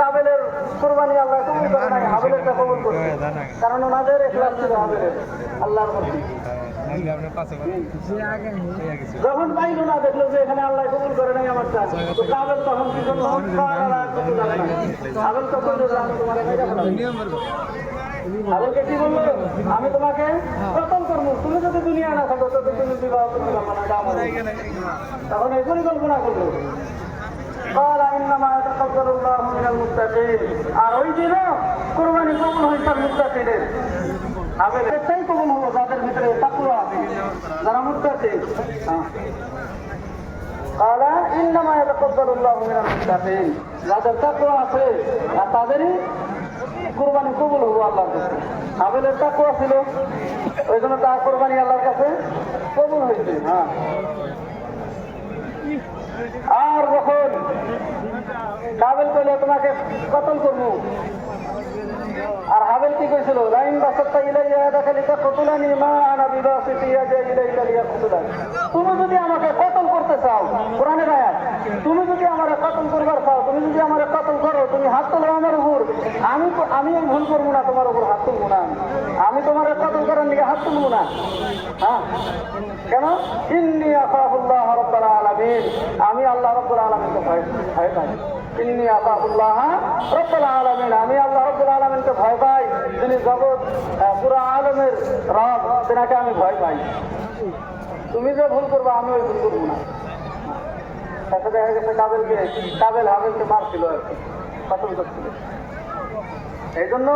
কাবেলের কুরবানি আল্লাহ কবুল করে নাই, হাবেলেরটা কবুল করছে, কারণ ওনাদের ইখলাস ছিল হাবেলের আল্লাহর প্রতি। যখন পাইল না, দেখলো যে এখানে আল্লাহ কবুল করে নাই আমারটা, তো কাবেল তখন কি করলো? হাবেল তো বললো যে আমি তোমার হাবেলকে কি বললো? আমি তোমাকে কতল করবো, তুমি যদি দুনিয়া না থাকো তো তুমি বিবাহ করতে পারবো না, এটা আমার। তখন এই পরিকল্পনা করলো। আর ওই দিনও কুরবানি কবুল হয়েছে মুত্তাকিদের। হাবেলটাই কবুল হলো যাদের ভিতরে তাকওয়া আছে, যারা মুত্তাকি। কালা ইন্নামা ইয়াতাকাব্বালুল্লাহু মিনাল মুত্তাকিন, যাদের তাকওয়া আছে আর তাদেরই কুরবানি কবুল হলো আল্লাহর কাছে। হাবেলের তাকওয়া ছিল, ওই জন্য তার কুরবানি আল্লাহর কাছে কবুল হয়েছে। হ্যাঁ, আর যখন কাবেল কইল তোমাকে কতল করবো, আর হাবেল কি কইছিল? লাইন বাসাত্তা ইলাইয়া দাখালিকা কতলানি মা আনা বিবাসিতি ইয়াদা ইলাইকা লিয়াকতুলানি। তুমি যদি আমাকে কতল করতে চাও, কোরআনের আয়াত, তুমি যদি আমারে কতল করবার চাও, তুমি যদি আমারে কতল করো, তুমি হাত তোলো আমার উপর, আমি ভুল করবো না, তোমার উপর হাত তুলবো না, আমি তোমার কতল করার দিকে হাত তুলবো না। হ্যাঁ, কেন? ইন্নী আখাফুল্লাহ রাব্বুল আলামিন, আমি আল্লাহ রাব্বুল আলামিনকে ভয় পাই। ইন্নী আখাফুল্লাহ রাব্বুল আলামিন, আমি আল্লাহ রাব্বুল আলামিনকে ভয় পাই, যিনি জগৎ পুরো আলমের রব, তেনাকে আমি ভয় পাই। তুমি যে ভুল করবো, আমি ওই ভুল করবো না। তাতে দেখা গেছে কাবেল হাবেলকে মারছিল আর কি, কতল করছিল। এই জন্য